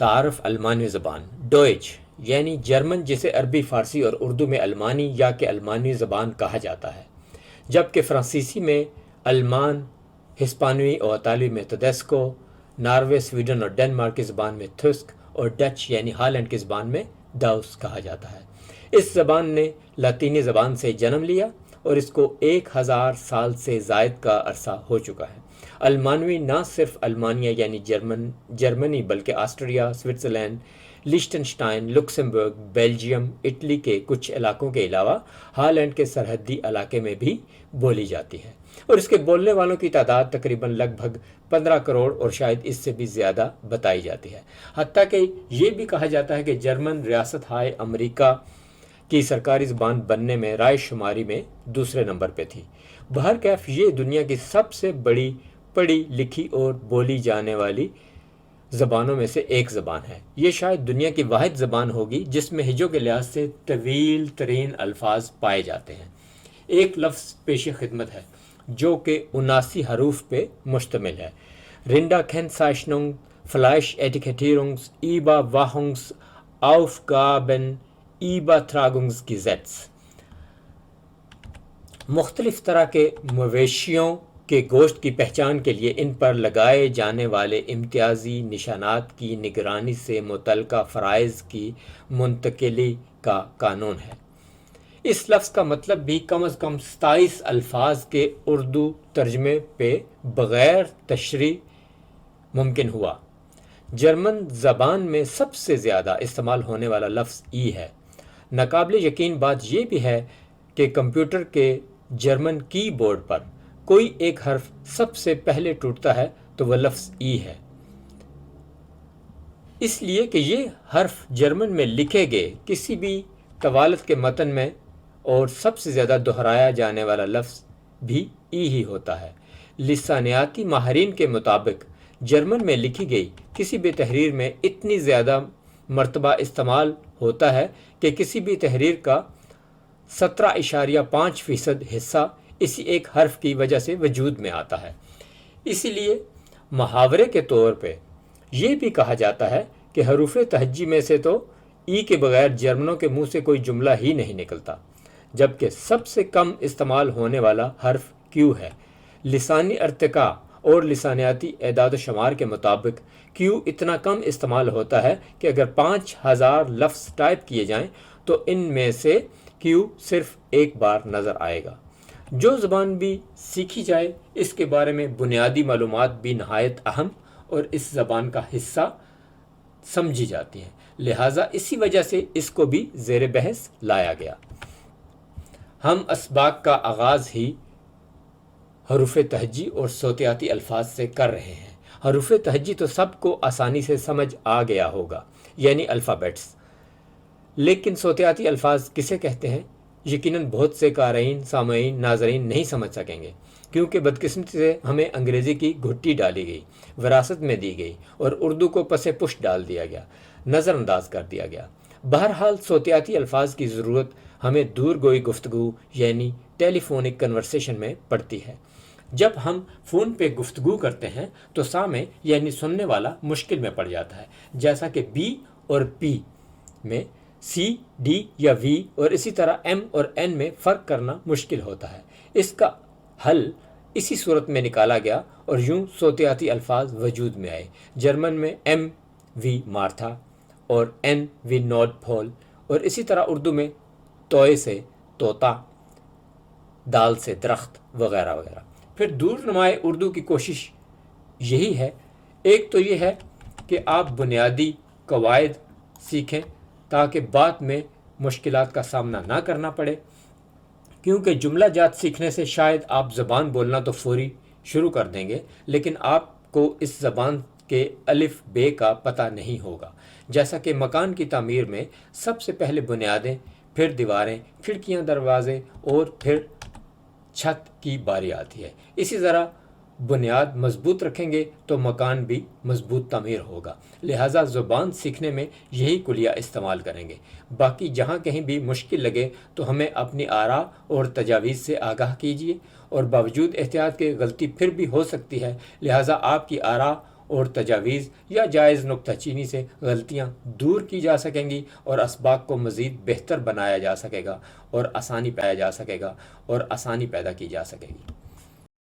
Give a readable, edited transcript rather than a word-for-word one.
تعارف المانی زبان ڈوئچ یعنی جرمن، جسے عربی، فارسی اور اردو میں المانی یا کہ المانی زبان کہا جاتا ہے، جبکہ فرانسیسی میں المان، ہسپانوی اور اطالوی میں تدیسکو، ناروے، سویڈن اور ڈنمارک کی زبان میں تھسک اور ڈچ یعنی ہالینڈ کی زبان میں ڈاؤس کہا جاتا ہے۔ اس زبان نے لاطینی زبان سے جنم لیا اور اس کو 1000 سال سے زائد کا عرصہ ہو چکا ہے۔ المانوی نہ صرف المانیہ یعنی جرمنی بلکہ Austria, Switzerland, Liechtenstein, Luxembourg, Belgium, Italy کے کچھ علاقوں کے علاوہ ہالینڈ کے سرحدی علاقے میں بھی بولی جاتی ہے، اور اس کے بولنے والوں کی تعداد تقریباً لگ بھگ 15 کروڑ اور شاید اس سے بھی زیادہ بتائی جاتی ہے۔ حتیٰ کہ یہ بھی کہا جاتا ہے کہ جرمن ریاست ہائے امریکہ کی سرکاری زبان بننے میں رائے شماری میں دوسرے نمبر پہ تھی۔ بہرکیف یہ دنیا کی سب سے بڑی پڑھی لکھی اور بولی جانے والی زبانوں میں سے ایک زبان ہے۔ یہ شاید دنیا کی واحد زبان ہوگی جس میں ہجوں کے لحاظ سے طویل ترین الفاظ پائے جاتے ہیں۔ ایک لفظ پیش خدمت ہے جو کہ 79 حروف پہ مشتمل ہے۔ رنڈا کینسائشننگ فلائش ایٹیکیٹیرنگس ایبا واہنگس آفگابن ایبا تراگنگس کی زیٹس۔ مختلف طرح کے مویشیوں کے گوشت کی پہچان کے لیے ان پر لگائے جانے والے امتیازی نشانات کی نگرانی سے متعلقہ فرائض کی منتقلی کا قانون ہے۔ اس لفظ کا مطلب بھی کم از کم 27 الفاظ کے اردو ترجمے پہ بغیر تشریح ممکن ہوا۔ جرمن زبان میں سب سے زیادہ استعمال ہونے والا لفظ ای ہے۔ ناقابل یقین بات یہ بھی ہے کہ کمپیوٹر کے جرمن کی بورڈ پر کوئی ایک حرف سب سے پہلے ٹوٹتا ہے تو وہ لفظ ای ہے، اس لیے کہ یہ حرف جرمن میں لکھے گئے کسی بھی طوالت کے متن میں اور سب سے زیادہ دہرایا جانے والا لفظ بھی ای ہی ہوتا ہے۔ لسانیاتی ماہرین کے مطابق جرمن میں لکھی گئی کسی بھی تحریر میں اتنی زیادہ مرتبہ استعمال ہوتا ہے کہ کسی بھی تحریر کا 17.5% حصہ اسی ایک حرف کی وجہ سے وجود میں آتا ہے۔ اسی لیے محاورے کے طور پہ یہ بھی کہا جاتا ہے کہ حروف تہجی میں سے تو ای کے بغیر جرمنوں کے منہ سے کوئی جملہ ہی نہیں نکلتا، جبکہ سب سے کم استعمال ہونے والا حرف کیو ہے۔ لسانی ارتقاء اور لسانیاتی اعداد و شمار کے مطابق کیو اتنا کم استعمال ہوتا ہے کہ اگر 5000 لفظ ٹائپ کیے جائیں تو ان میں سے کیو صرف ایک بار نظر آئے گا۔ جو زبان بھی سیکھی جائے اس کے بارے میں بنیادی معلومات بھی نہایت اہم اور اس زبان کا حصہ سمجھی جاتی ہیں، لہٰذا اسی وجہ سے اس کو بھی زیر بحث لایا گیا۔ ہم اسباق کا آغاز ہی حروف تہجی اور صوتیاتی الفاظ سے کر رہے ہیں۔ حروف تہجی تو سب کو آسانی سے سمجھ آ گیا ہوگا، یعنی الفابیٹس، لیکن صوتیاتی الفاظ کسے کہتے ہیں؟ یقیناً بہت سے قارئین، سامعین، ناظرین نہیں سمجھ سکیں گے، کیونکہ بدقسمتی سے ہمیں انگریزی کی گھٹی ڈالی گئی، وراثت میں دی گئی اور اردو کو پس پشت ڈال دیا گیا، نظر انداز کر دیا گیا۔ بہرحال صوتیاتی الفاظ کی ضرورت ہمیں دور گوئی گفتگو یعنی ٹیلی فونک کنورسیشن میں پڑتی ہے۔ جب ہم فون پہ گفتگو کرتے ہیں تو سامع یعنی سننے والا مشکل میں پڑ جاتا ہے، جیسا کہ بی اور پی میں سی، ڈی یا وی اور اسی طرح ایم اور این میں فرق کرنا مشکل ہوتا ہے۔ اس کا حل اسی صورت میں نکالا گیا اور یوں صوتیاتی الفاظ وجود میں آئے۔ جرمن میں ایم وی مارتھا اور این وی نوڈ پھول، اور اسی طرح اردو میں توئے سے طوطا، دال سے درخت وغیرہ وغیرہ۔ پھر دور نمائے اردو کی کوشش یہی ہے، ایک تو یہ ہے کہ آپ بنیادی قواعد سیکھیں تاکہ بعد میں مشکلات کا سامنا نہ کرنا پڑے، کیونکہ جملہ جات سیکھنے سے شاید آپ زبان بولنا تو فوری شروع کر دیں گے، لیکن آپ کو اس زبان کے الف بے کا پتہ نہیں ہوگا۔ جیسا کہ مکان کی تعمیر میں سب سے پہلے بنیادیں، پھر دیواریں، کھڑکیاں، دروازے اور پھر چھت کی باری آتی ہے، اسی طرح بنیاد مضبوط رکھیں گے تو مکان بھی مضبوط تعمیر ہوگا۔ لہٰذا زبان سیکھنے میں یہی کلیہ استعمال کریں گے۔ باقی جہاں کہیں بھی مشکل لگے تو ہمیں اپنی آراء اور تجاویز سے آگاہ کیجیے، اور باوجود احتیاط کے غلطی پھر بھی ہو سکتی ہے، لہٰذا آپ کی آراء اور تجاویز یا جائز نکتہ چینی سے غلطیاں دور کی جا سکیں گی اور اسباق کو مزید بہتر بنایا جا سکے گا اور آسانی پایا جا سکے گا اور آسانی پیدا کی جا سکے گی۔